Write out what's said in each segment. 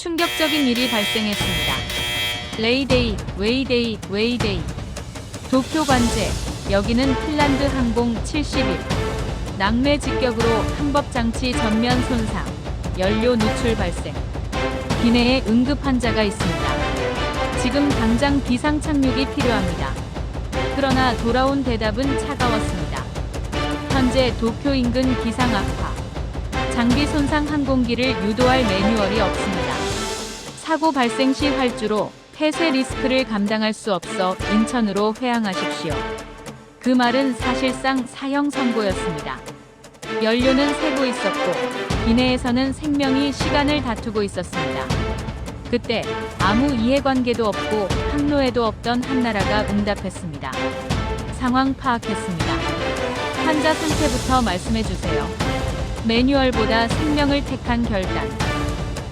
충격적인 일이 발생했습니다. 레이데이, 웨이데이, 웨이데이. 도쿄 관제, 여기는 핀란드 항공 71. 낙뢰 직격으로 항법장치 전면 손상, 연료 누출 발생. 기내에 응급 환자가 있습니다. 지금 당장 비상 착륙이 필요합니다. 그러나 돌아온 대답은 차가웠습니다. 현재 도쿄 인근 기상 악화. 장비 손상 항공기를 유도할 매뉴얼이 없습니다. 사고 발생 시 활주로 폐쇄 리스크를 감당할 수 없어 인천으로 회항하십시오. 그 말은 사실상 사형 선고였습니다. 연료는 새고 있었고 기내에서는 생명이 시간을 다투고 있었습니다. 그때 아무 이해관계도 없고 항로에도 없던 한나라가 응답했습니다. 상황 파악했습니다. 환자 상태부터 말씀해 주세요. 매뉴얼보다 생명을 택한 결단.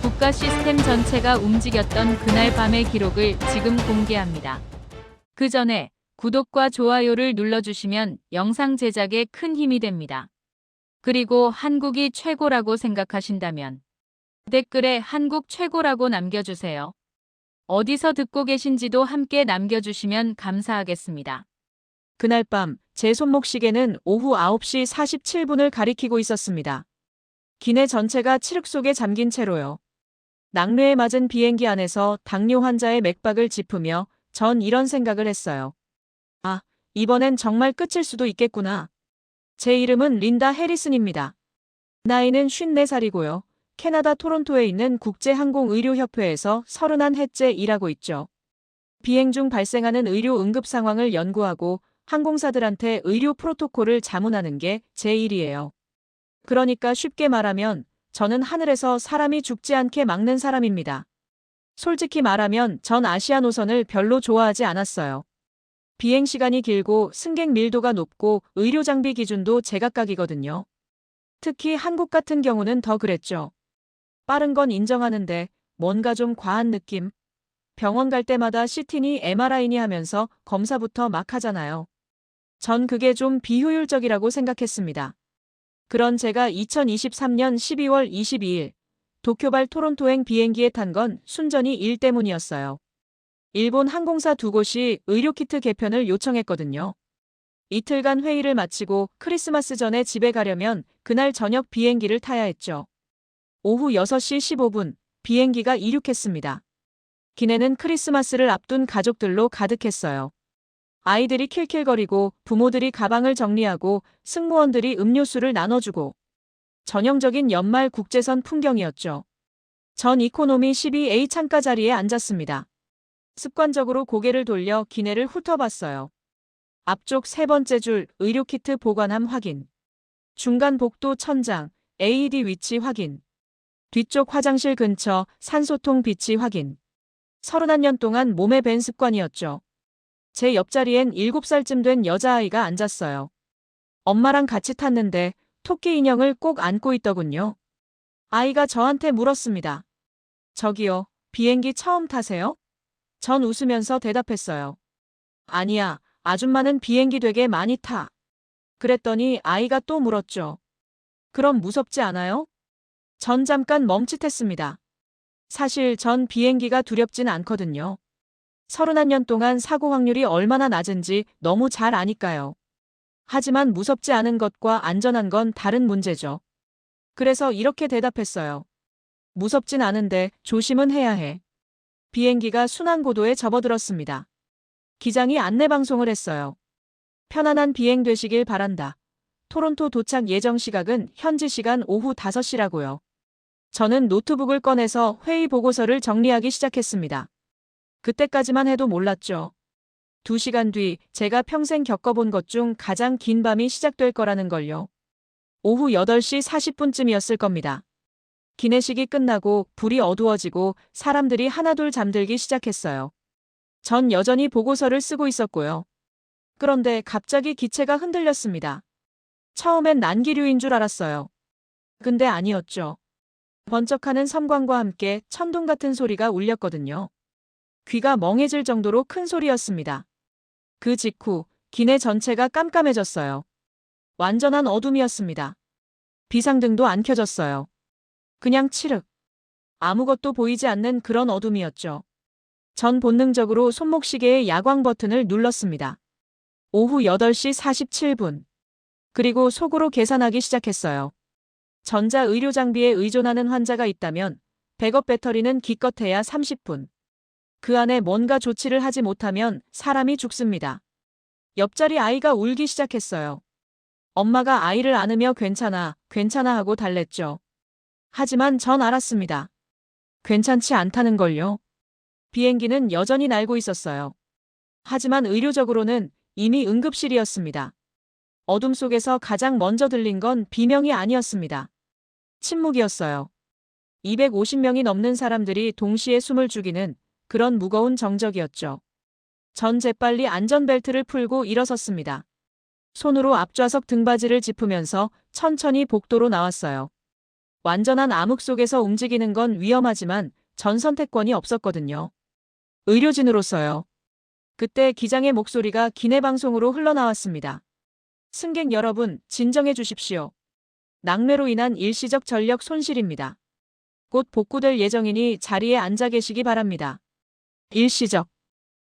국가 시스템 전체가 움직였던 그날 밤의 기록을 지금 공개합니다. 그 전에 구독과 좋아요를 눌러주시면 영상 제작에 큰 힘이 됩니다. 그리고 한국이 최고라고 생각하신다면 댓글에 한국 최고라고 남겨주세요. 어디서 듣고 계신지도 함께 남겨주시면 감사하겠습니다. 그날 밤 제 손목 시계는 오후 9시 47분을 가리키고 있었습니다. 기내 전체가 칠흑 속에 잠긴 채로요. 낙뢰에 맞은 비행기 안에서 당뇨 환자의 맥박을 짚으며 전 이런 생각을 했어요. 아, 이번엔 정말 끝일 수도 있겠구나. 제 이름은 린다 해리슨입니다. 나이는 54살이고요. 캐나다 토론토에 있는 국제항공의료협회에서 31해째 일하고 있죠. 비행 중 발생하는 의료 응급 상황을 연구하고 항공사들한테 의료 프로토콜을 자문하는 게 제 일이에요. 그러니까 쉽게 말하면 저는 하늘에서 사람이 죽지 않게 막는 사람입니다. 솔직히 말하면 전 아시아 노선을 별로 좋아하지 않았어요. 비행 시간이 길고 승객 밀도가 높고 의료 장비 기준도 제각각이거든요. 특히 한국 같은 경우는 더 그랬죠. 빠른 건 인정하는데 뭔가 좀 과한 느낌? 병원 갈 때마다 CT니 MRI니 하면서 검사부터 막 하잖아요. 전 그게 좀 비효율적이라고 생각했습니다. 그런 제가 2023년 12월 22일 도쿄발 토론토행 비행기에 탄 건 순전히 일 때문이었어요. 일본 항공사 두 곳이 의료키트 개편을 요청했거든요. 이틀간 회의를 마치고 크리스마스 전에 집에 가려면 그날 저녁 비행기를 타야 했죠. 오후 6시 15분 비행기가 이륙했습니다. 기내는 크리스마스를 앞둔 가족들로 가득했어요. 아이들이 킬킬거리고 부모들이 가방을 정리하고 승무원들이 음료수를 나눠주고 전형적인 연말 국제선 풍경이었죠. 전 이코노미 12A 창가 자리에 앉았습니다. 습관적으로 고개를 돌려 기내를 훑어봤어요. 앞쪽 세 번째 줄 의료키트 보관함 확인. 중간 복도 천장 AED 위치 확인. 뒤쪽 화장실 근처 산소통 비치 확인. 31년 동안 몸에 밴 습관이었죠. 제 옆자리엔 7살쯤 된 여자아이가 앉았어요. 엄마랑 같이 탔는데 토끼 인형을 꼭 안고 있더군요. 아이가 저한테 물었습니다. 저기요, 비행기 처음 타세요? 전 웃으면서 대답했어요. 아니야, 아줌마는 비행기 되게 많이 타. 그랬더니 아이가 또 물었죠. 그럼 무섭지 않아요? 전 잠깐 멈칫했습니다. 사실 전 비행기가 두렵진 않거든요. 31년 동안 사고 확률이 얼마나 낮은지 너무 잘 아니까요. 하지만 무섭지 않은 것과 안전한 건 다른 문제죠. 그래서 이렇게 대답했어요. 무섭진 않은데 조심은 해야 해. 비행기가 순항고도에 접어들었습니다. 기장이 안내방송을 했어요. 편안한 비행 되시길 바란다. 토론토 도착 예정 시각은 현지 시간 오후 5시라고요. 저는 노트북을 꺼내서 회의 보고서를 정리하기 시작했습니다. 그때까지만 해도 몰랐죠. 2시간 뒤 제가 평생 겪어본 것 중 가장 긴 밤이 시작될 거라는 걸요. 오후 8시 40분쯤이었을 겁니다. 기내식이 끝나고 불이 어두워지고 사람들이 하나둘 잠들기 시작했어요. 전 여전히 보고서를 쓰고 있었고요. 그런데 갑자기 기체가 흔들렸습니다. 처음엔 난기류인 줄 알았어요. 근데 아니었죠. 번쩍하는 섬광과 함께 천둥 같은 소리가 울렸거든요. 귀가 멍해질 정도로 큰 소리였습니다. 그 직후 기내 전체가 깜깜해졌어요. 완전한 어둠이었습니다. 비상등도 안 켜졌어요. 그냥 칠흑. 아무것도 보이지 않는 그런 어둠이었죠. 전 본능적으로 손목시계의 야광 버튼을 눌렀습니다. 오후 8시 47분. 그리고 속으로 계산하기 시작했어요. 전자 의료 장비에 의존하는 환자가 있다면 백업 배터리는 기껏해야 30분. 그 안에 뭔가 조치를 하지 못하면 사람이 죽습니다. 옆자리 아이가 울기 시작했어요. 엄마가 아이를 안으며 괜찮아, 괜찮아 하고 달랬죠. 하지만 전 알았습니다. 괜찮지 않다는 걸요. 비행기는 여전히 날고 있었어요. 하지만 의료적으로는 이미 응급실이었습니다. 어둠 속에서 가장 먼저 들린 건 비명이 아니었습니다. 침묵이었어요. 250명이 넘는 사람들이 동시에 숨을 죽이는 그런 무거운 정적이었죠. 전 재빨리 안전벨트를 풀고 일어섰습니다. 손으로 앞좌석 등받이를 짚으면서 천천히 복도로 나왔어요. 완전한 암흑 속에서 움직이는 건 위험하지만 전 선택권이 없었거든요. 의료진으로서요. 그때 기장의 목소리가 기내방송으로 흘러나왔습니다. 승객 여러분, 진정해 주십시오. 낙뢰로 인한 일시적 전력 손실입니다. 곧 복구될 예정이니 자리에 앉아 계시기 바랍니다. 일시적.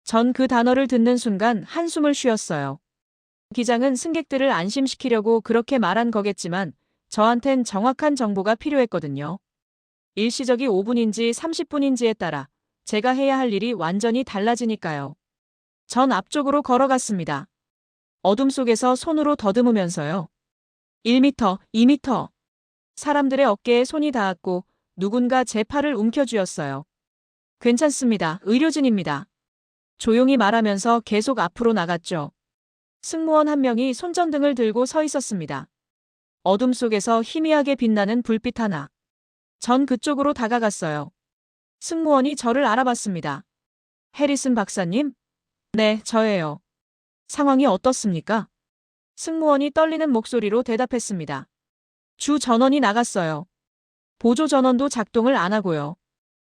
전 그 단어를 듣는 순간 한숨을 쉬었어요. 기장은 승객들을 안심시키려고 그렇게 말한 거겠지만 저한텐 정확한 정보가 필요했거든요. 일시적이 5분인지 30분인지에 따라 제가 해야 할 일이 완전히 달라지니까요. 전 앞쪽으로 걸어갔습니다. 어둠 속에서 손으로 더듬으면서요. 1m, 2m. 사람들의 어깨에 손이 닿았고 누군가 제 팔을 움켜쥐었어요. 괜찮습니다. 의료진입니다. 조용히 말하면서 계속 앞으로 나갔죠. 승무원 한 명이 손전등을 들고 서 있었습니다. 어둠 속에서 희미하게 빛나는 불빛 하나. 전 그쪽으로 다가갔어요. 승무원이 저를 알아봤습니다. 해리슨 박사님? 네, 저예요. 상황이 어떻습니까? 승무원이 떨리는 목소리로 대답했습니다. 주 전원이 나갔어요. 보조 전원도 작동을 안 하고요.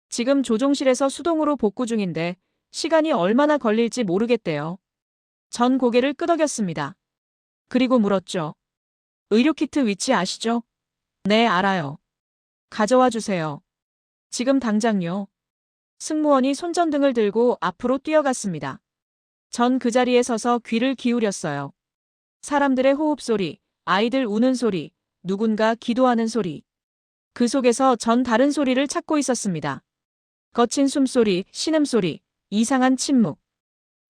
지금 조종실에서 수동으로 복구 중인데 시간이 얼마나 걸릴지 모르겠대요. 전 고개를 끄덕였습니다. 그리고 물었죠. 의료키트 위치 아시죠? 네, 알아요. 가져와 주세요. 지금 당장요. 승무원이 손전등을 들고 앞으로 뛰어갔습니다. 전 그 자리에 서서 귀를 기울였어요. 사람들의 호흡 소리, 아이들 우는 소리, 누군가 기도하는 소리. 그 속에서 전 다른 소리를 찾고 있었습니다. 거친 숨소리, 신음소리, 이상한 침묵.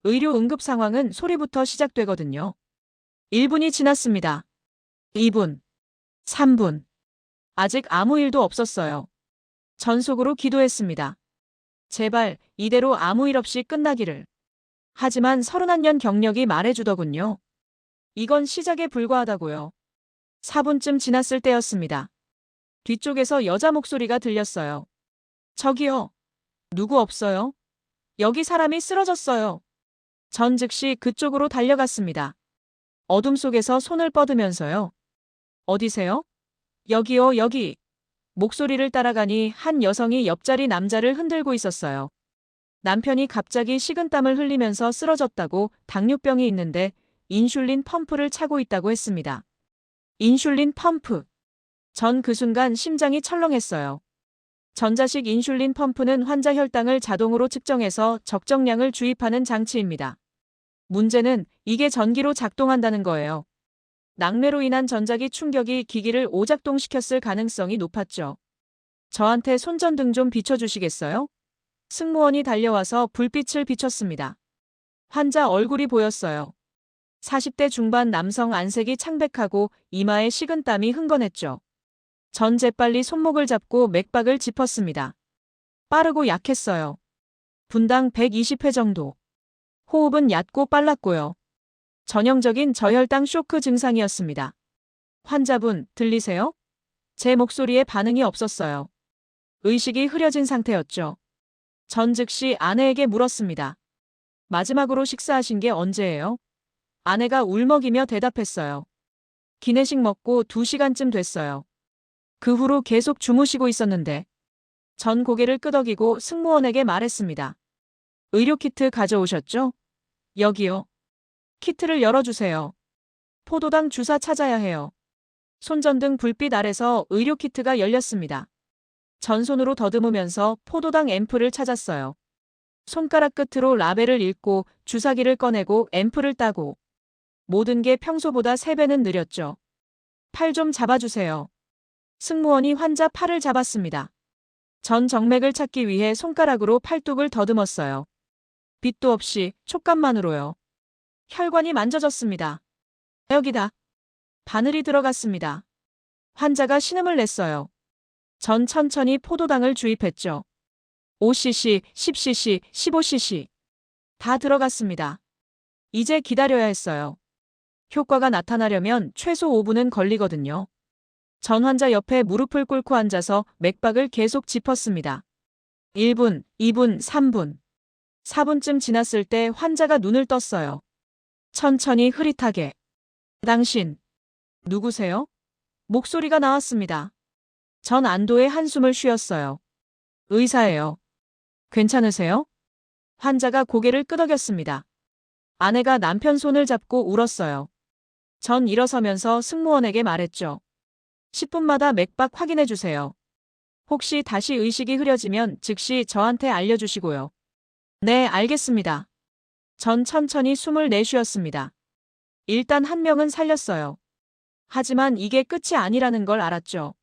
의료 응급 상황은 소리부터 시작되거든요. 1분이 지났습니다. 2분. 3분. 아직 아무 일도 없었어요. 전 속으로 기도했습니다. 제발 이대로 아무 일 없이 끝나기를. 하지만 31년 경력이 말해주더군요. 이건 시작에 불과하다고요. 4분쯤 지났을 때였습니다. 뒤쪽에서 여자 목소리가 들렸어요. 저기요. 누구 없어요? 여기 사람이 쓰러졌어요. 전 즉시 그쪽으로 달려갔습니다. 어둠 속에서 손을 뻗으면서요. 어디세요? 여기요, 여기. 목소리를 따라가니 한 여성이 옆자리 남자를 흔들고 있었어요. 남편이 갑자기 식은땀을 흘리면서 쓰러졌다고 당뇨병이 있는데 인슐린 펌프를 차고 있다고 했습니다. 인슐린 펌프. 전 그 순간 심장이 철렁했어요. 전자식 인슐린 펌프는 환자 혈당을 자동으로 측정해서 적정량을 주입하는 장치입니다. 문제는 이게 전기로 작동한다는 거예요. 낙뢰로 인한 전자기 충격이 기기를 오작동시켰을 가능성이 높았죠. 저한테 손전등 좀 비춰주시겠어요? 승무원이 달려와서 불빛을 비췄습니다. 환자 얼굴이 보였어요. 40대 중반 남성 안색이 창백하고 이마에 식은땀이 흥건했죠. 전 재빨리 손목을 잡고 맥박을 짚었습니다. 빠르고 약했어요. 분당 120회 정도. 호흡은 얕고 빨랐고요. 전형적인 저혈당 쇼크 증상이었습니다. 환자분, 들리세요? 제 목소리에 반응이 없었어요. 의식이 흐려진 상태였죠. 전 즉시 아내에게 물었습니다. 마지막으로 식사하신 게 언제예요? 아내가 울먹이며 대답했어요. 기내식 먹고 2시간쯤 됐어요. 그 후로 계속 주무시고 있었는데. 전 고개를 끄덕이고 승무원에게 말했습니다. 의료키트 가져오셨죠? 여기요. 키트를 열어주세요. 포도당 주사 찾아야 해요. 손전등 불빛 아래서 의료키트가 열렸습니다. 전손으로 더듬으면서 포도당 앰플을 찾았어요. 손가락 끝으로 라벨을 읽고 주사기를 꺼내고 앰플을 따고 모든 게 평소보다 3배는 느렸죠. 팔 좀 잡아주세요. 승무원이 환자 팔을 잡았습니다. 전 정맥을 찾기 위해 손가락으로 팔뚝을 더듬었어요. 빛도 없이 촉감만으로요. 혈관이 만져졌습니다. 여기다. 바늘이 들어갔습니다. 환자가 신음을 냈어요. 전 천천히 포도당을 주입했죠. 5cc, 10cc, 15cc. 다 들어갔습니다. 이제 기다려야 했어요. 효과가 나타나려면 최소 5분은 걸리거든요. 전 환자 옆에 무릎을 꿇고 앉아서 맥박을 계속 짚었습니다. 1분, 2분, 3분. 4분쯤 지났을 때 환자가 눈을 떴어요. 천천히 흐릿하게. 당신, 누구세요? 목소리가 나왔습니다. 전 안도의 한숨을 쉬었어요. 의사예요. 괜찮으세요? 환자가 고개를 끄덕였습니다. 아내가 남편 손을 잡고 울었어요. 전 일어서면서 승무원에게 말했죠. 10분마다 맥박 확인해 주세요. 혹시 다시 의식이 흐려지면 즉시 저한테 알려주시고요. 네, 알겠습니다. 전 천천히 숨을 내쉬었습니다. 일단 한 명은 살렸어요. 하지만 이게 끝이 아니라는 걸 알았죠.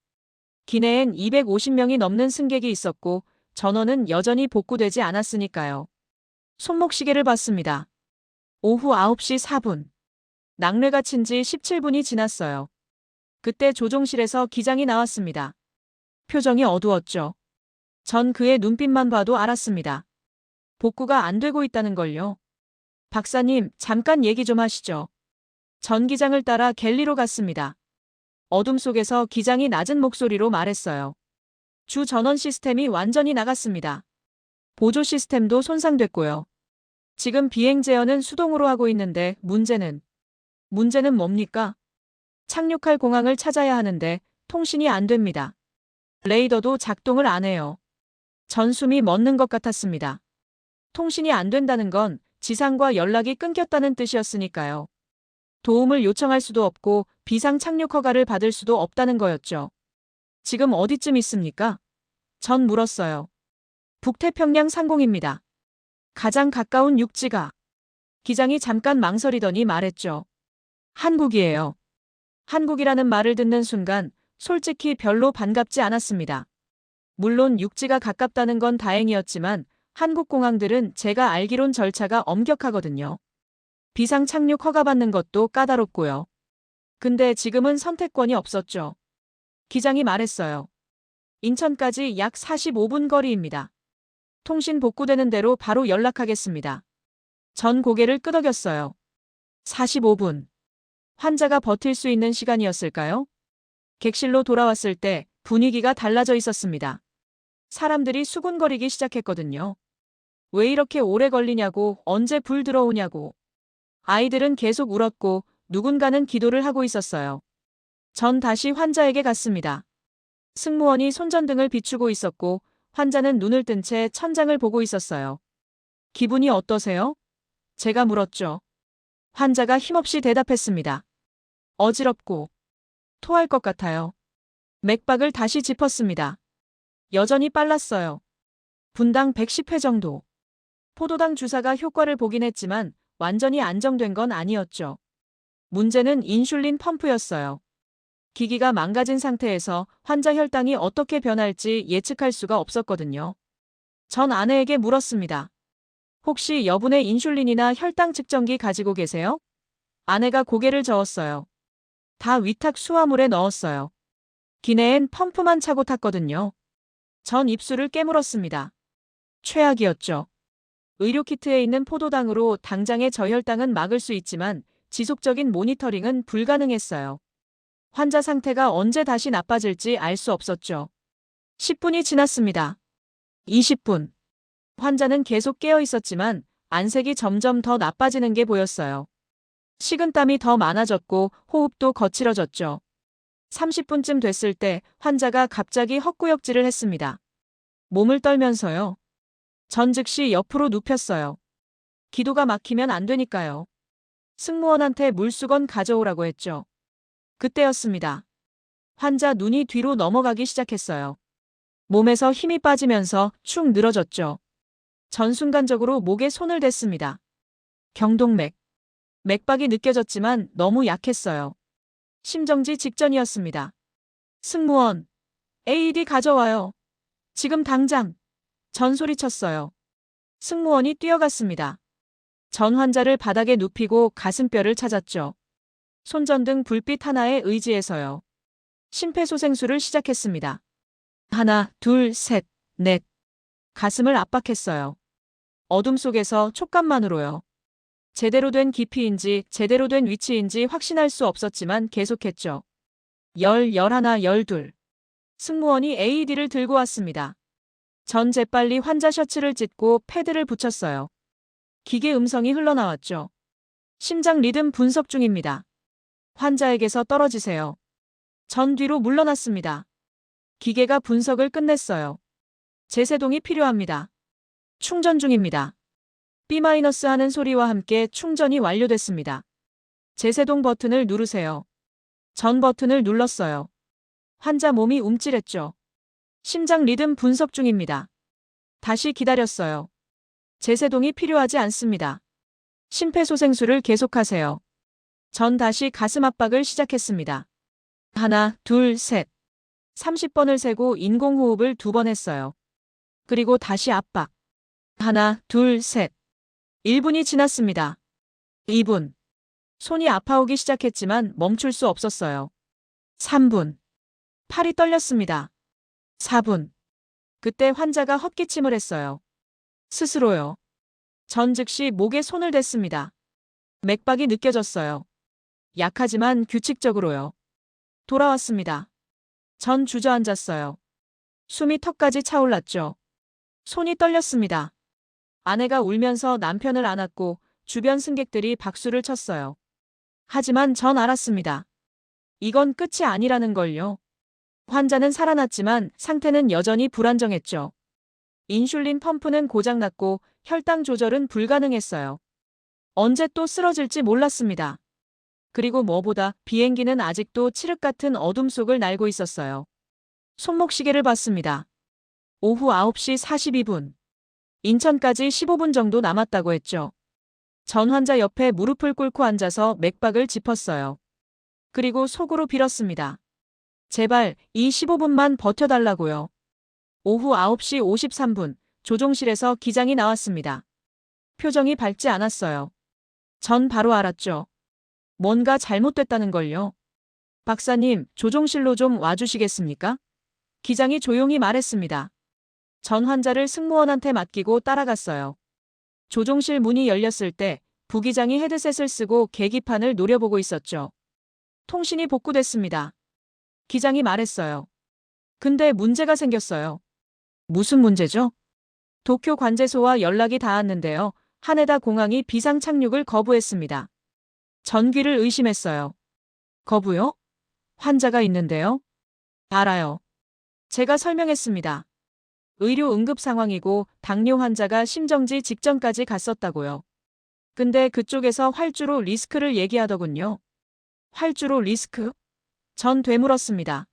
기내엔 250명이 넘는 승객이 있었고 전원은 여전히 복구되지 않았으니까요. 손목시계를 봤습니다. 오후 9시 4분. 낙뢰가 친 지 17분이 지났어요. 그때 조종실에서 기장이 나왔습니다. 표정이 어두웠죠. 전 그의 눈빛만 봐도 알았습니다. 복구가 안 되고 있다는 걸요. 박사님, 잠깐 얘기 좀 하시죠. 전 기장을 따라 갤리로 갔습니다. 어둠 속에서 기장이 낮은 목소리로 말했어요. 주 전원 시스템이 완전히 나갔습니다. 보조 시스템도 손상됐고요. 지금 비행 제어는 수동으로 하고 있는데 문제는 뭡니까? 착륙할 공항을 찾아야 하는데 통신이 안 됩니다. 레이더도 작동을 안 해요. 전 숨이 멎는 것 같았습니다. 통신이 안 된다는 건 지상과 연락이 끊겼다는 뜻이었으니까요. 도움을 요청할 수도 없고 비상 착륙 허가를 받을 수도 없다는 거였죠. 지금 어디쯤 있습니까? 전 물었어요. 북태평양 상공입니다. 가장 가까운 육지가. 기장이 잠깐 망설이더니 말했죠. 한국이에요. 한국이라는 말을 듣는 순간 솔직히 별로 반갑지 않았습니다. 물론 육지가 가깝다는 건 다행이었지만 한국 공항들은 제가 알기론 절차가 엄격하거든요. 비상 착륙 허가받는 것도 까다롭고요. 근데 지금은 선택권이 없었죠. 기장이 말했어요. 인천까지 약 45분 거리입니다. 통신 복구되는 대로 바로 연락하겠습니다. 전 고개를 끄덕였어요. 45분. 환자가 버틸 수 있는 시간이었을까요? 객실로 돌아왔을 때 분위기가 달라져 있었습니다. 사람들이 수군거리기 시작했거든요. 왜 이렇게 오래 걸리냐고, 언제 불 들어오냐고. 아이들은 계속 울었고 누군가는 기도를 하고 있었어요. 전 다시 환자에게 갔습니다. 승무원이 손전등을 비추고 있었고 환자는 눈을 뜬 채 천장을 보고 있었어요. 기분이 어떠세요? 제가 물었죠. 환자가 힘없이 대답했습니다. 어지럽고 토할 것 같아요. 맥박을 다시 짚었습니다. 여전히 빨랐어요. 분당 110회 정도. 포도당 주사가 효과를 보긴 했지만 완전히 안정된 건 아니었죠. 문제는 인슐린 펌프였어요. 기기가 망가진 상태에서 환자 혈당이 어떻게 변할지 예측할 수가 없었거든요. 전 아내에게 물었습니다. 혹시 여분의 인슐린이나 혈당 측정기 가지고 계세요? 아내가 고개를 저었어요. 다 위탁 수화물에 넣었어요. 기내엔 펌프만 차고 탔거든요. 전 입술을 깨물었습니다. 최악이었죠. 의료키트에 있는 포도당으로 당장의 저혈당은 막을 수 있지만 지속적인 모니터링은 불가능했어요. 환자 상태가 언제 다시 나빠질지 알 수 없었죠. 10분이 지났습니다. 20분. 환자는 계속 깨어 있었지만 안색이 점점 더 나빠지는 게 보였어요. 식은땀이 더 많아졌고 호흡도 거칠어졌죠. 30분쯤 됐을 때 환자가 갑자기 헛구역질을 했습니다. 몸을 떨면서요. 전 즉시 옆으로 눕혔어요. 기도가 막히면 안 되니까요. 승무원한테 물수건 가져오라고 했죠. 그때였습니다. 환자 눈이 뒤로 넘어가기 시작했어요. 몸에서 힘이 빠지면서 축 늘어졌죠. 전 순간적으로 목에 손을 댔습니다. 경동맥. 맥박이 느껴졌지만 너무 약했어요. 심정지 직전이었습니다. 승무원, AED 가져와요. 지금 당장. 전 소리쳤어요. 승무원이 뛰어갔습니다. 전 환자를 바닥에 눕히고 가슴뼈를 찾았죠. 손전등 불빛 하나에 의지해서요. 심폐소생술을 시작했습니다. 하나, 둘, 셋, 넷. 가슴을 압박했어요. 어둠 속에서 촉감만으로요. 제대로 된 깊이인지 제대로 된 위치인지 확신할 수 없었지만 계속했죠. 11, 12. 승무원이 AED를 들고 왔습니다. 전 재빨리 환자 셔츠를 찢고 패드를 붙였어요. 기계 음성이 흘러나왔죠. 심장 리듬 분석 중입니다. 환자에게서 떨어지세요. 전 뒤로 물러났습니다. 기계가 분석을 끝냈어요. 제세동이 필요합니다. 충전 중입니다. B- 하는 소리와 함께 충전이 완료됐습니다. 제세동 버튼을 누르세요. 전 버튼을 눌렀어요. 환자 몸이 움찔했죠. 심장 리듬 분석 중입니다. 다시 기다렸어요. 제세동이 필요하지 않습니다. 심폐소생술을 계속하세요. 전 다시 가슴 압박을 시작했습니다. 하나, 둘, 셋. 30번을 세고 인공호흡을 2번 했어요. 그리고 다시 압박. 하나, 둘, 셋. 1분이 지났습니다. 2분. 손이 아파오기 시작했지만 멈출 수 없었어요. 3분. 팔이 떨렸습니다. 4분. 그때 환자가 헛기침을 했어요. 스스로요. 전 즉시 목에 손을 댔습니다. 맥박이 느껴졌어요. 약하지만 규칙적으로요. 돌아왔습니다. 전 주저앉았어요. 숨이 턱까지 차올랐죠. 손이 떨렸습니다. 아내가 울면서 남편을 안았고 주변 승객들이 박수를 쳤어요. 하지만 전 알았습니다. 이건 끝이 아니라는 걸요. 환자는 살아났지만 상태는 여전히 불안정했죠. 인슐린 펌프는 고장났고 혈당 조절은 불가능했어요. 언제 또 쓰러질지 몰랐습니다. 그리고 뭐보다 비행기는 아직도 칠흑 같은 어둠 속을 날고 있었어요. 손목시계를 봤습니다. 오후 9시 42분. 인천까지 15분 정도 남았다고 했죠. 전 환자 옆에 무릎을 꿇고 앉아서 맥박을 짚었어요. 그리고 속으로 빌었습니다. 제발 이 15분만 버텨달라고요. 오후 9시 53분 조종실에서 기장이 나왔습니다. 표정이 밝지 않았어요. 전 바로 알았죠. 뭔가 잘못됐다는 걸요. 박사님, 조종실로 좀 와주시겠습니까? 기장이 조용히 말했습니다. 전 환자를 승무원한테 맡기고 따라갔어요. 조종실 문이 열렸을 때 부기장이 헤드셋을 쓰고 계기판을 노려보고 있었죠. 통신이 복구됐습니다. 기장이 말했어요. 근데 문제가 생겼어요. 무슨 문제죠? 도쿄 관제소와 연락이 닿았는데요. 하네다 공항이 비상 착륙을 거부했습니다. 전기를 의심했어요. 거부요? 환자가 있는데요? 알아요. 제가 설명했습니다. 의료 응급 상황이고 당뇨 환자가 심정지 직전까지 갔었다고요. 근데 그쪽에서 활주로 리스크를 얘기하더군요. 활주로 리스크? 전 되물었습니다.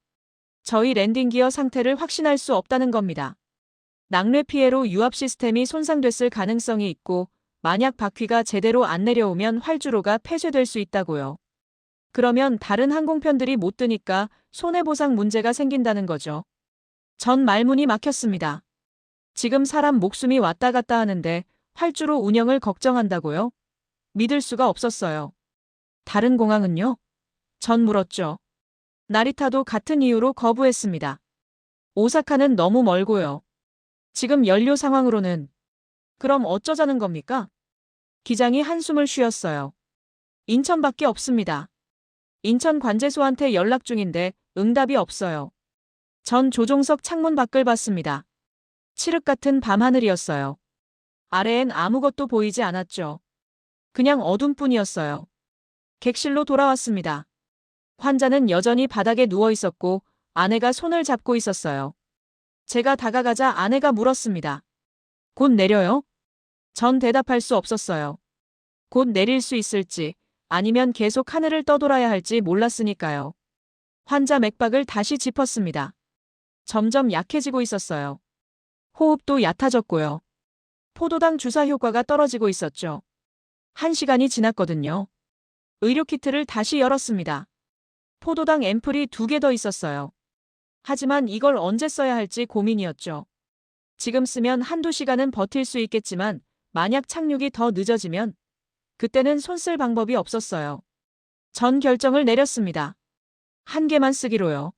저희 랜딩 기어 상태를 확신할 수 없다는 겁니다. 낙뢰 피해로 유압 시스템이 손상됐을 가능성이 있고 만약 바퀴가 제대로 안 내려오면 활주로가 폐쇄될 수 있다고요. 그러면 다른 항공편들이 못 뜨니까 손해보상 문제가 생긴다는 거죠. 전 말문이 막혔습니다. 지금 사람 목숨이 왔다 갔다 하는데 활주로 운영을 걱정한다고요? 믿을 수가 없었어요. 다른 공항은요? 전 물었죠. 나리타도 같은 이유로 거부했습니다. 오사카는 너무 멀고요. 지금 연료 상황으로는. 그럼 어쩌자는 겁니까? 기장이 한숨을 쉬었어요. 인천밖에 없습니다. 인천 관제소한테 연락 중인데 응답이 없어요. 전 조종석 창문 밖을 봤습니다. 칠흑 같은 밤하늘이었어요. 아래엔 아무것도 보이지 않았죠. 그냥 어둠뿐이었어요. 객실로 돌아왔습니다. 환자는 여전히 바닥에 누워 있었고 아내가 손을 잡고 있었어요. 제가 다가가자 아내가 물었습니다. 곧 내려요? 전 대답할 수 없었어요. 곧 내릴 수 있을지 아니면 계속 하늘을 떠돌아야 할지 몰랐으니까요. 환자 맥박을 다시 짚었습니다. 점점 약해지고 있었어요. 호흡도 얕아졌고요. 포도당 주사 효과가 떨어지고 있었죠. 1시간이 지났거든요. 의료키트를 다시 열었습니다. 포도당 앰플이 2개 더 있었어요. 하지만 이걸 언제 써야 할지 고민이었죠. 지금 쓰면 1~2시간은 버틸 수 있겠지만 만약 착륙이 더 늦어지면 그때는 손 쓸 방법이 없었어요. 전 결정을 내렸습니다. 1개만 쓰기로요.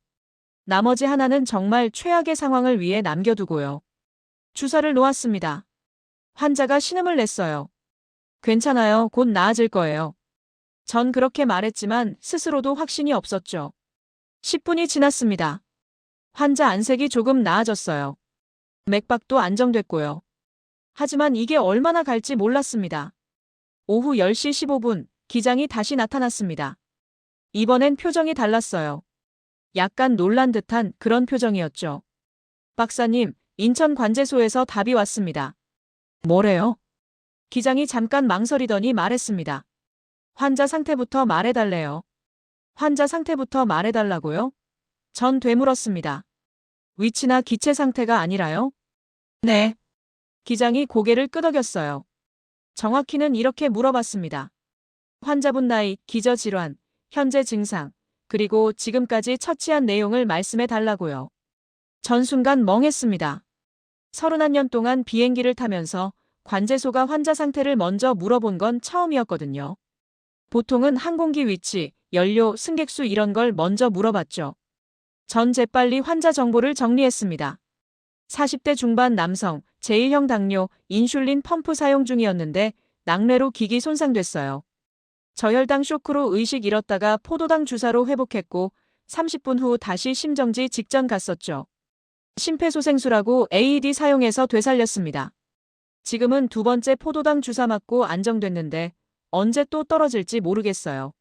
나머지 하나는 정말 최악의 상황을 위해 남겨두고요. 주사를 놓았습니다. 환자가 신음을 냈어요. 괜찮아요. 곧 나아질 거예요. 전 그렇게 말했지만 스스로도 확신이 없었죠. 10분이 지났습니다. 환자 안색이 조금 나아졌어요. 맥박도 안정됐고요. 하지만 이게 얼마나 갈지 몰랐습니다. 오후 10시 15분, 기장이 다시 나타났습니다. 이번엔 표정이 달랐어요. 약간 놀란 듯한 그런 표정이었죠. 박사님, 인천관제소에서 답이 왔습니다. 뭐래요? 기장이 잠깐 망설이더니 말했습니다. 환자 상태부터 말해달래요. 환자 상태부터 말해달라고요? 전 되물었습니다. 위치나 기체 상태가 아니라요? 네. 기장이 고개를 끄덕였어요. 정확히는 이렇게 물어봤습니다. 환자분 나이, 기저질환, 현재 증상, 그리고 지금까지 처치한 내용을 말씀해 달라고요. 전 순간 멍했습니다. 31년 동안 비행기를 타면서 관제소가 환자 상태를 먼저 물어본 건 처음이었거든요. 보통은 항공기 위치, 연료, 승객수 이런 걸 먼저 물어봤죠. 전 재빨리 환자 정보를 정리했습니다. 40대 중반 남성, 제1형 당뇨, 인슐린 펌프 사용 중이었는데 낙뢰로 기기 손상됐어요. 저혈당 쇼크로 의식 잃었다가 포도당 주사로 회복했고 30분 후 다시 심정지 직전 갔었죠. 심폐소생술하고 AED 사용해서 되살렸습니다. 지금은 2번째 포도당 주사 맞고 안정됐는데 언제 또 떨어질지 모르겠어요.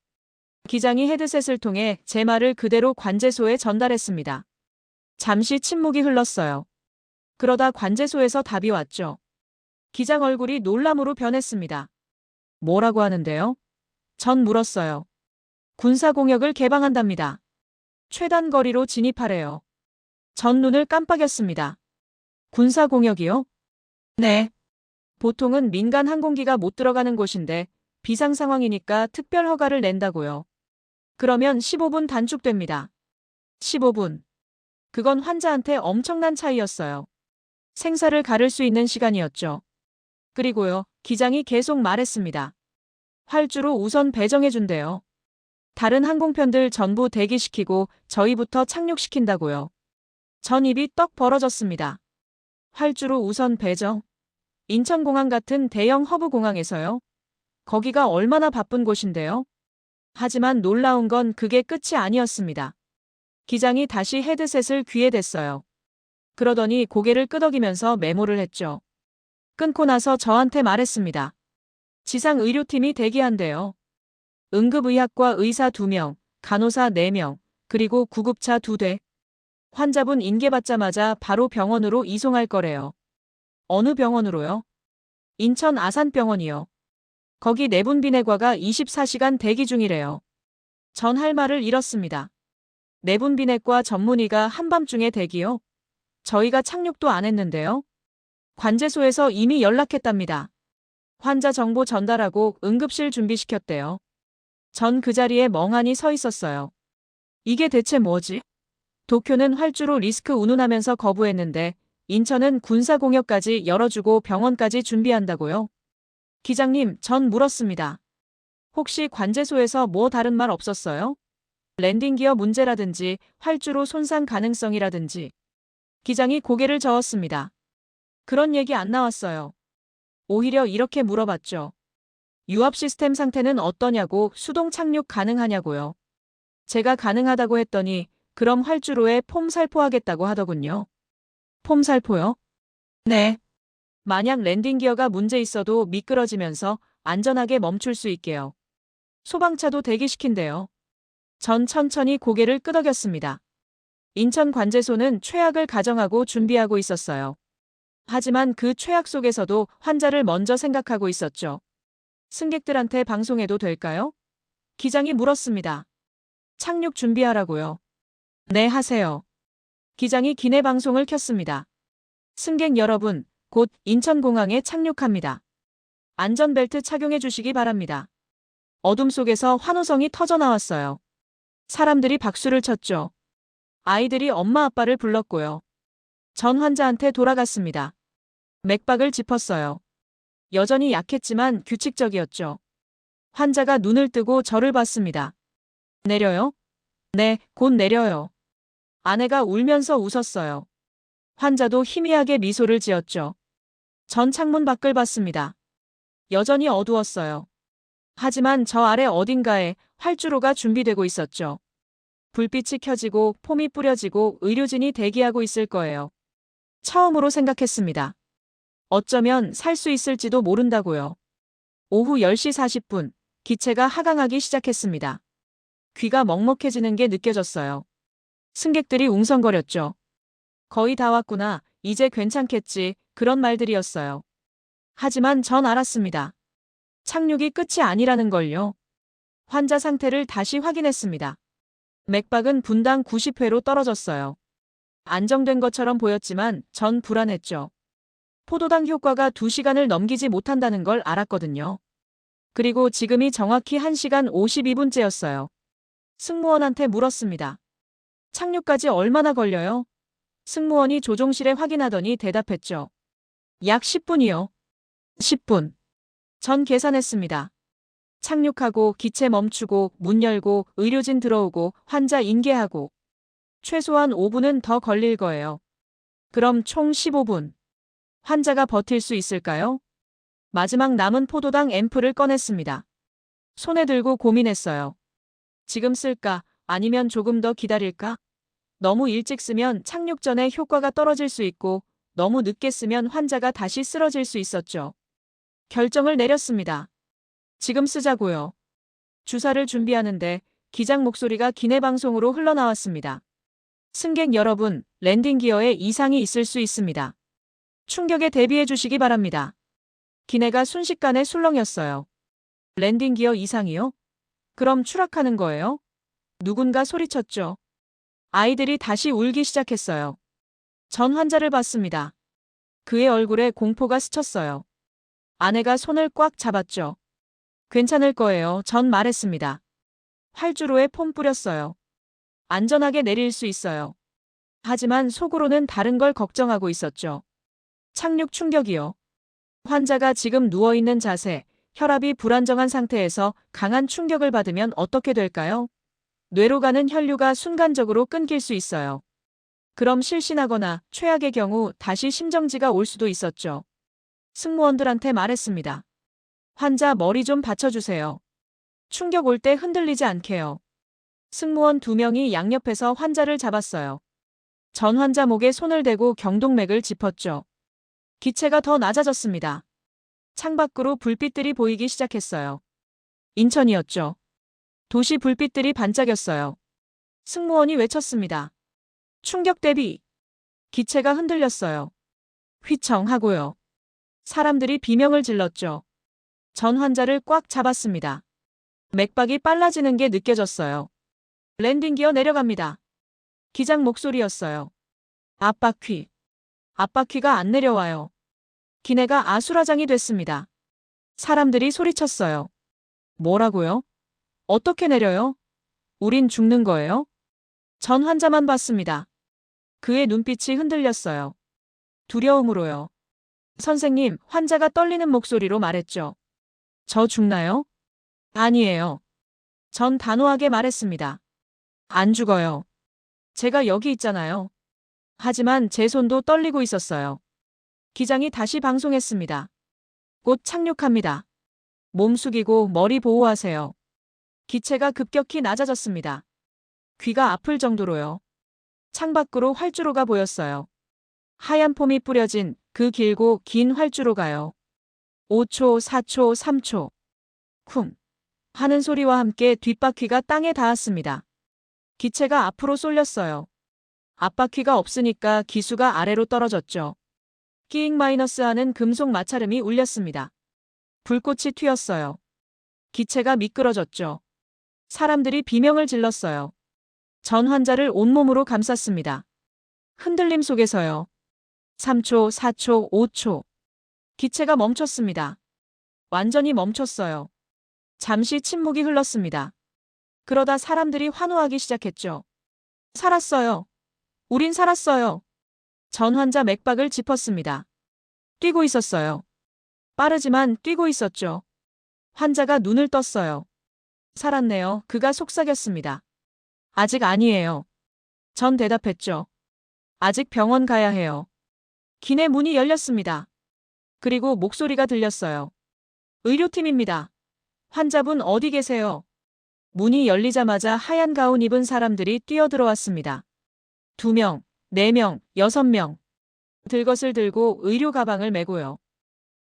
기장이 헤드셋을 통해 제 말을 그대로 관제소에 전달했습니다. 잠시 침묵이 흘렀어요. 그러다 관제소에서 답이 왔죠. 기장 얼굴이 놀람으로 변했습니다. 뭐라고 하는데요? 전 물었어요. 군사공역을 개방한답니다. 최단 거리로 진입하래요. 전 눈을 깜빡였습니다. 군사공역이요? 네. 보통은 민간 항공기가 못 들어가는 곳인데 비상 상황이니까 특별 허가를 낸다고요. 그러면 15분 단축됩니다. 15분. 그건 환자한테 엄청난 차이였어요. 생사를 가를 수 있는 시간이었죠. 그리고요, 기장이 계속 말했습니다. 활주로 우선 배정해준대요. 다른 항공편들 전부 대기시키고 저희부터 착륙시킨다고요. 전 입이 떡 벌어졌습니다. 활주로 우선 배정? 인천공항 같은 대형 허브 공항에서요? 거기가 얼마나 바쁜 곳인데요? 하지만 놀라운 건 그게 끝이 아니었습니다. 기장이 다시 헤드셋을 귀에 댔어요. 그러더니 고개를 끄덕이면서 메모를 했죠. 끊고 나서 저한테 말했습니다. 지상의료팀이 대기한대요. 응급의학과 의사 2명, 간호사 4명, 그리고 구급차 2대. 환자분 인계받자마자 바로 병원으로 이송할 거래요. 어느 병원으로요? 인천 아산병원이요. 거기 내분 비내과가 24시간 대기 중이래요. 전 할 말을 잃었습니다. 내분 비내과 전문의가 한밤중에 대기요? 저희가 착륙도 안 했는데요. 관제소에서 이미 연락했답니다. 환자 정보 전달하고 응급실 준비시켰대요. 전 그 자리에 멍하니 서 있었어요. 이게 대체 뭐지? 도쿄는 활주로 리스크 운운하면서 거부했는데 인천은 군사공역까지 열어주고 병원까지 준비한다고요? 기장님, 전 물었습니다. 혹시 관제소에서 뭐 다른 말 없었어요? 랜딩 기어 문제라든지 활주로 손상 가능성이라든지. 기장이 고개를 저었습니다. 그런 얘기 안 나왔어요. 오히려 이렇게 물어봤죠. 유압 시스템 상태는 어떠냐고, 수동 착륙 가능하냐고요. 제가 가능하다고 했더니 그럼 활주로에 폼 살포하겠다고 하더군요. 폼 살포요? 네. 만약 랜딩 기어가 문제 있어도 미끄러지면서 안전하게 멈출 수 있게요. 소방차도 대기시킨대요. 전 천천히 고개를 끄덕였습니다. 인천관제소는 최악을 가정하고 준비하고 있었어요. 하지만 그 최악 속에서도 환자를 먼저 생각하고 있었죠. 승객들한테 방송해도 될까요? 기장이 물었습니다. 착륙 준비하라고요. 네, 하세요. 기장이 기내 방송을 켰습니다. 승객 여러분, 곧 인천공항에 착륙합니다. 안전벨트 착용해 주시기 바랍니다. 어둠 속에서 환호성이 터져 나왔어요. 사람들이 박수를 쳤죠. 아이들이 엄마 아빠를 불렀고요. 전 환자한테 돌아갔습니다. 맥박을 짚었어요. 여전히 약했지만 규칙적이었죠. 환자가 눈을 뜨고 저를 봤습니다. 내려요? 네, 곧 내려요. 아내가 울면서 웃었어요. 환자도 희미하게 미소를 지었죠. 전 창문 밖을 봤습니다. 여전히 어두웠어요. 하지만 저 아래 어딘가에 활주로가 준비되고 있었죠. 불빛이 켜지고 폼이 뿌려지고 의료진이 대기하고 있을 거예요. 처음으로 생각했습니다. 어쩌면 살 수 있을지도 모른다고요. 오후 10시 40분, 기체가 하강하기 시작했습니다. 귀가 먹먹해지는 게 느껴졌어요. 승객들이 웅성거렸죠. 거의 다 왔구나, 이제 괜찮겠지, 그런 말들이었어요. 하지만 전 알았습니다. 착륙이 끝이 아니라는 걸요. 환자 상태를 다시 확인했습니다. 맥박은 분당 90회로 떨어졌어요. 안정된 것처럼 보였지만 전 불안했죠. 포도당 효과가 2시간을 넘기지 못한다는 걸 알았거든요. 그리고 지금이 정확히 1시간 52분째였어요. 승무원한테 물었습니다. 착륙까지 얼마나 걸려요? 승무원이 조종실에 확인하더니 대답했죠. 약 10분이요. 10분. 전 계산했습니다. 착륙하고 기체 멈추고 문 열고 의료진 들어오고 환자 인계하고 최소한 5분은 더 걸릴 거예요. 그럼 총 15분. 환자가 버틸 수 있을까요? 마지막 남은 포도당 앰플을 꺼냈습니다. 손에 들고 고민했어요. 지금 쓸까? 아니면 조금 더 기다릴까? 너무 일찍 쓰면 착륙 전에 효과가 떨어질 수 있고 너무 늦게 쓰면 환자가 다시 쓰러질 수 있었죠. 결정을 내렸습니다. 지금 쓰자고요. 주사를 준비하는데 기장 목소리가 기내 방송으로 흘러나왔습니다. 승객 여러분, 랜딩 기어에 이상이 있을 수 있습니다. 충격에 대비해 주시기 바랍니다. 기내가 순식간에 술렁였어요. 랜딩 기어 이상이요? 그럼 추락하는 거예요? 누군가 소리쳤죠. 아이들이 다시 울기 시작했어요. 전 환자를 봤습니다. 그의 얼굴에 공포가 스쳤어요. 아내가 손을 꽉 잡았죠. 괜찮을 거예요. 전 말했습니다. 활주로에 폼 뿌렸어요. 안전하게 내릴 수 있어요. 하지만 속으로는 다른 걸 걱정하고 있었죠. 착륙 충격이요. 환자가 지금 누워있는 자세, 혈압이 불안정한 상태에서 강한 충격을 받으면 어떻게 될까요? 뇌로 가는 혈류가 순간적으로 끊길 수 있어요. 그럼 실신하거나 최악의 경우 다시 심정지가 올 수도 있었죠. 승무원들한테 말했습니다. 환자 머리 좀 받쳐주세요. 충격 올 때 흔들리지 않게요. 승무원 2명이 양옆에서 환자를 잡았어요. 전 환자 목에 손을 대고 경동맥을 짚었죠. 기체가 더 낮아졌습니다. 창밖으로 불빛들이 보이기 시작했어요. 인천이었죠. 도시 불빛들이 반짝였어요. 승무원이 외쳤습니다. 충격 대비. 기체가 흔들렸어요. 휘청하고요. 사람들이 비명을 질렀죠. 전 환자를 꽉 잡았습니다. 맥박이 빨라지는 게 느껴졌어요. 랜딩 기어 내려갑니다. 기장 목소리였어요. 앞바퀴. 앞바퀴가 안 내려와요. 기내가 아수라장이 됐습니다. 사람들이 소리쳤어요. 뭐라고요? 어떻게 내려요? 우린 죽는 거예요? 전 환자만 봤습니다. 그의 눈빛이 흔들렸어요. 두려움으로요. 선생님, 환자가 떨리는 목소리로 말했죠. 저 죽나요? 아니에요. 전 단호하게 말했습니다. 안 죽어요. 제가 여기 있잖아요. 하지만 제 손도 떨리고 있었어요. 기장이 다시 방송했습니다. 곧 착륙합니다. 몸 숙이고 머리 보호하세요. 기체가 급격히 낮아졌습니다. 귀가 아플 정도로요. 창밖으로 활주로가 보였어요. 하얀 폼이 뿌려진 그 길고 긴 활주로가요. 5초, 4초, 3초. 쿵 하는 소리와 함께 뒷바퀴가 땅에 닿았습니다. 기체가 앞으로 쏠렸어요. 앞바퀴가 없으니까 기수가 아래로 떨어졌죠. 끼잉 마이너스 하는 금속 마찰음이 울렸습니다. 불꽃이 튀었어요. 기체가 미끄러졌죠. 사람들이 비명을 질렀어요. 전 환자를 온몸으로 감쌌습니다. 흔들림 속에서요. 3초, 4초, 5초. 기체가 멈췄습니다. 완전히 멈췄어요. 잠시 침묵이 흘렀습니다. 그러다 사람들이 환호하기 시작했죠. 살았어요. 우린 살았어요. 전 환자 맥박을 짚었습니다. 뛰고 있었어요. 빠르지만 뛰고 있었죠. 환자가 눈을 떴어요. 살았네요. 그가 속삭였습니다. 아직 아니에요. 전 대답했죠. 아직 병원 가야 해요. 기내 문이 열렸습니다. 그리고 목소리가 들렸어요. 의료팀입니다. 환자분 어디 계세요? 문이 열리자마자 하얀 가운 입은 사람들이 뛰어들어왔습니다. 2명, 4명, 6명. 들것을 들고 의료 가방을 메고요.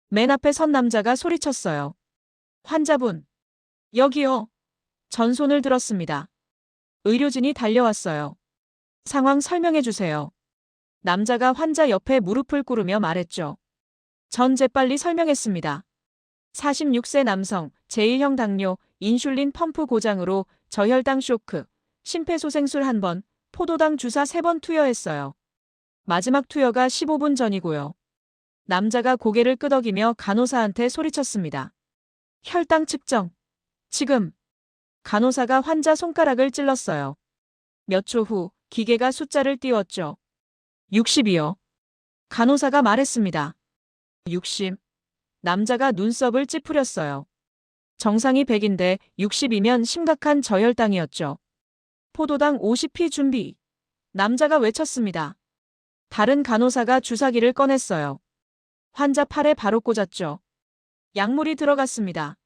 맨 앞에 선 남자가 소리쳤어요. 환자분. 여기요. 전 손을 들었습니다. 의료진이 달려왔어요. 상황 설명해 주세요. 남자가 환자 옆에 무릎을 꿇으며 말했죠. 전 재빨리 설명했습니다. 46세 남성, 제1형 당뇨, 인슐린 펌프 고장으로 저혈당 쇼크, 심폐소생술 1번, 포도당 주사 3번 투여했어요. 마지막 투여가 15분 전이고요. 남자가 고개를 끄덕이며 간호사한테 소리쳤습니다. 혈당 측정. 지금. 간호사가 환자 손가락을 찔렀어요. 몇 초 후 기계가 숫자를 띄웠죠. 60이요. 간호사가 말했습니다. 60. 남자가 눈썹을 찌푸렸어요. 정상이 100인데 60이면 심각한 저혈당이었죠. 포도당 50p 준비. 남자가 외쳤습니다. 다른 간호사가 주사기를 꺼냈어요. 환자 팔에 바로 꽂았죠. 약물이 들어갔습니다.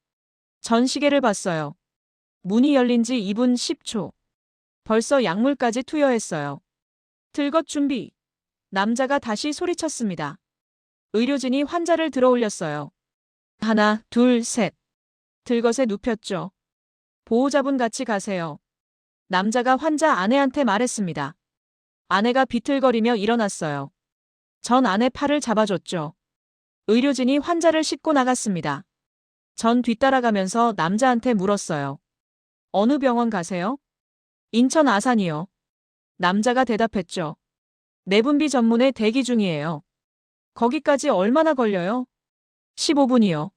전 시계를 봤어요. 문이 열린 지 2분 10초. 벌써 약물까지 투여했어요. 들것 준비. 남자가 다시 소리쳤습니다. 의료진이 환자를 들어올렸어요. 하나, 둘, 셋. 들것에 눕혔죠. 보호자분 같이 가세요. 남자가 환자 아내한테 말했습니다. 아내가 비틀거리며 일어났어요. 전 아내 팔을 잡아줬죠. 의료진이 환자를 싣고 나갔습니다. 전 뒤따라가면서 남자한테 물었어요. 어느 병원 가세요? 인천 아산이요. 남자가 대답했죠. 내분비 전문에 대기 중이에요. 거기까지 얼마나 걸려요? 15분이요.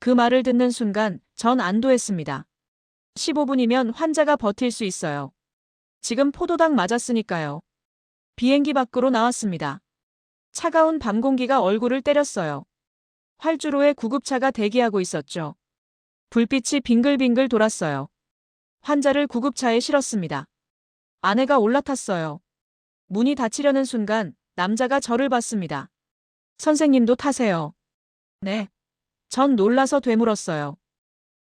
그 말을 듣는 순간 전 안도했습니다. 15분이면 환자가 버틸 수 있어요. 지금 포도당 맞았으니까요. 비행기 밖으로 나왔습니다. 차가운 밤 공기가 얼굴을 때렸어요. 활주로에 구급차가 대기하고 있었죠. 불빛이 빙글빙글 돌았어요. 환자를 구급차에 실었습니다. 아내가 올라탔어요. 문이 닫히려는 순간 남자가 저를 봤습니다. 선생님도 타세요. 네. 전 놀라서 되물었어요.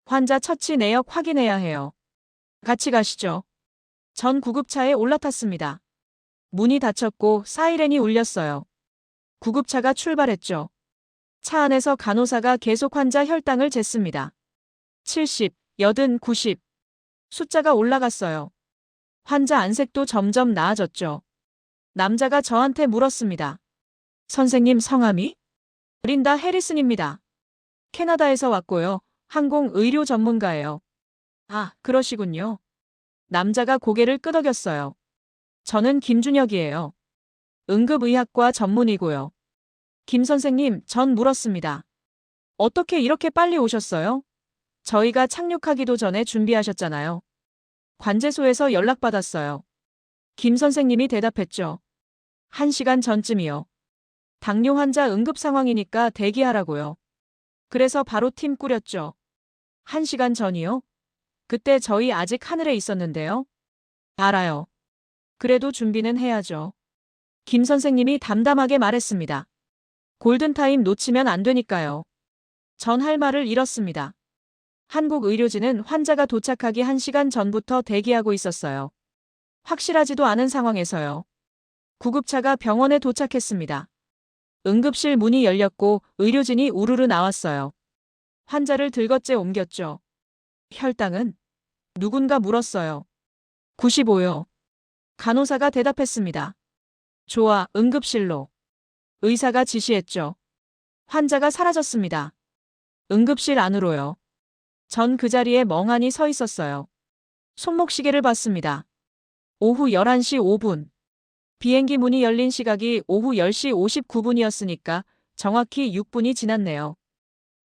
환자 처치 내역 확인해야 해요. 같이 가시죠. 전 구급차에 올라탔습니다. 문이 닫혔고 사이렌이 울렸어요. 구급차가 출발했죠. 차 안에서 간호사가 계속 환자 혈당을 쟀습니다. 70, 80, 90. 숫자가 올라갔어요. 환자 안색도 점점 나아졌죠. 남자가 저한테 물었습니다. 선생님 성함이? 린다 해리슨입니다. 캐나다에서 왔고요. 항공 의료 전문가예요. 아, 그러시군요. 남자가 고개를 끄덕였어요. 저는 김준혁이에요. 응급의학과 전문이고요. 김 선생님, 전 물었습니다. 어떻게 이렇게 빨리 오셨어요? 저희가 착륙하기도 전에 준비하셨잖아요. 관제소에서 연락받았어요. 김 선생님이 대답했죠. 1시간 전쯤이요. 당뇨 환자 응급 상황이니까 대기하라고요. 그래서 바로 팀 꾸렸죠. 1시간 전이요? 그때 저희 아직 하늘에 있었는데요. 알아요. 그래도 준비는 해야죠. 김 선생님이 담담하게 말했습니다. 골든타임 놓치면 안 되니까요. 전 할 말을 잃었습니다. 한국 의료진은 환자가 도착하기 1시간 전부터 대기하고 있었어요. 확실하지도 않은 상황에서요. 구급차가 병원에 도착했습니다. 응급실 문이 열렸고 의료진이 우르르 나왔어요. 환자를 들것째 옮겼죠. 혈당은? 누군가 물었어요. 95요. 간호사가 대답했습니다. 좋아, 응급실로. 의사가 지시했죠. 환자가 사라졌습니다. 응급실 안으로요. 전 그 자리에 멍하니 서 있었어요. 손목시계를 봤습니다. 오후 11시 5분. 비행기 문이 열린 시각이 오후 10시 59분이었으니까 정확히 6분이 지났네요.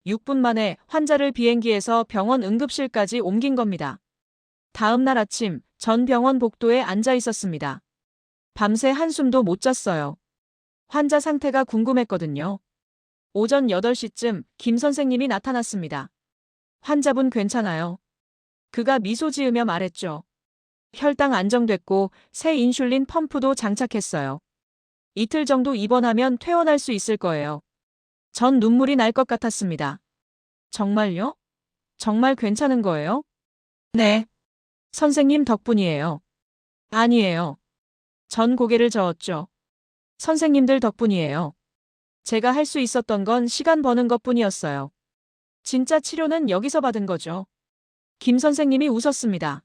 6분 만에 환자를 비행기에서 병원 응급실까지 옮긴 겁니다. 다음 날 아침 전 병원 복도에 앉아 있었습니다. 밤새 한숨도 못 잤어요. 환자 상태가 궁금했거든요. 오전 8시쯤 김 선생님이 나타났습니다. 환자분 괜찮아요. 그가 미소 지으며 말했죠. 혈당 안정됐고 새 인슐린 펌프도 장착했어요. 이틀 정도 입원하면 퇴원할 수 있을 거예요. 전 눈물이 날 것 같았습니다. 정말요? 정말 괜찮은 거예요? 네. 선생님 덕분이에요. 아니에요. 전 고개를 저었죠. 선생님들 덕분이에요. 제가 할 수 있었던 건 시간 버는 것뿐이었어요. 진짜 치료는 여기서 받은 거죠. 김 선생님이 웃었습니다.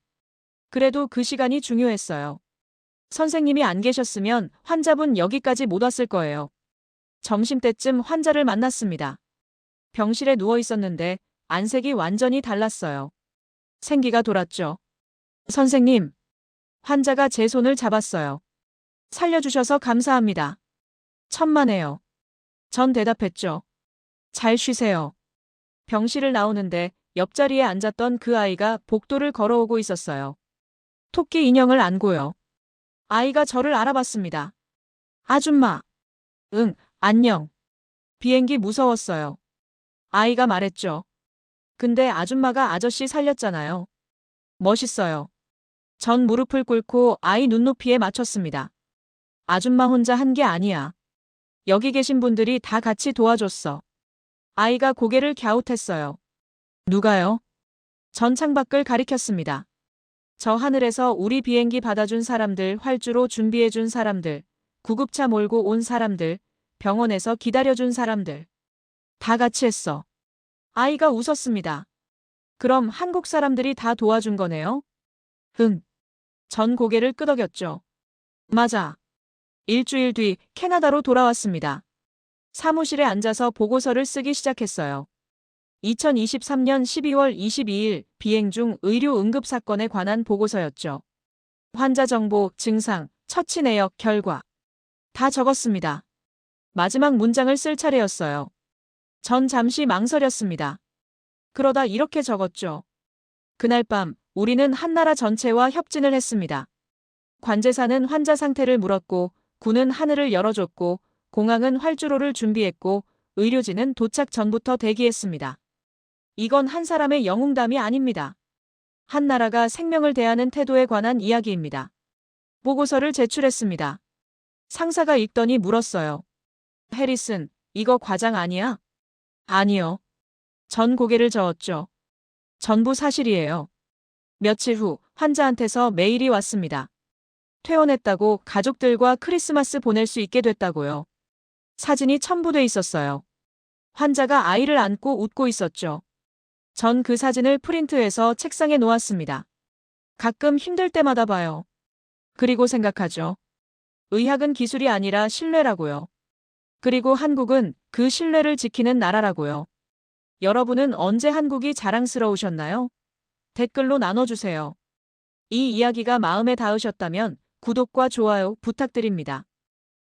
그래도 그 시간이 중요했어요. 선생님이 안 계셨으면 환자분 여기까지 못 왔을 거예요. 점심때쯤 환자를 만났습니다. 병실에 누워 있었는데 안색이 완전히 달랐어요. 생기가 돌았죠. 선생님, 환자가 제 손을 잡았어요. 살려주셔서 감사합니다. 천만에요. 전 대답했죠. 잘 쉬세요. 병실을 나오는데 옆자리에 앉았던 그 아이가 복도를 걸어오고 있었어요. 토끼 인형을 안고요. 아이가 저를 알아봤습니다. 아줌마. 응, 안녕. 비행기 무서웠어요. 아이가 말했죠. 근데 아줌마가 아저씨 살렸잖아요. 멋있어요. 전 무릎을 꿇고 아이 눈높이에 맞췄습니다. 아줌마 혼자 한 게 아니야. 여기 계신 분들이 다 같이 도와줬어. 아이가 고개를 갸웃했어요. 누가요? 전 창밖을 가리켰습니다. 저 하늘에서 우리 비행기 받아준 사람들, 활주로 준비해준 사람들, 구급차 몰고 온 사람들, 병원에서 기다려준 사람들. 다 같이 했어. 아이가 웃었습니다. 그럼 한국 사람들이 다 도와준 거네요? 응. 전 고개를 끄덕였죠. 맞아. 일주일 뒤 캐나다로 돌아왔습니다. 사무실에 앉아서 보고서를 쓰기 시작했어요. 2023년 12월 22일 비행 중 의료 응급 사건에 관한 보고서였죠. 환자 정보, 증상, 처치 내역, 결과. 다 적었습니다. 마지막 문장을 쓸 차례였어요. 전 잠시 망설였습니다. 그러다 이렇게 적었죠. 그날 밤 우리는 한나라 전체와 협진을 했습니다. 관제사는 환자 상태를 물었고 군은 하늘을 열어줬고 공항은 활주로를 준비했고 의료진은 도착 전부터 대기했습니다. 이건 한 사람의 영웅담이 아닙니다. 한나라가 생명을 대하는 태도에 관한 이야기입니다. 보고서를 제출했습니다. 상사가 읽더니 물었어요. 해리슨, 이거 과장 아니야? 아니요. 전 고개를 저었죠. 전부 사실이에요. 며칠 후 환자한테서 메일이 왔습니다. 퇴원했다고 가족들과 크리스마스 보낼 수 있게 됐다고요. 사진이 첨부돼 있었어요. 환자가 아이를 안고 웃고 있었죠. 전 그 사진을 프린트해서 책상에 놓았습니다. 가끔 힘들 때마다 봐요. 그리고 생각하죠. 의학은 기술이 아니라 신뢰라고요. 그리고 한국은 그 신뢰를 지키는 나라라고요. 여러분은 언제 한국이 자랑스러우셨나요? 댓글로 나눠주세요. 이 이야기가 마음에 닿으셨다면 구독과 좋아요 부탁드립니다.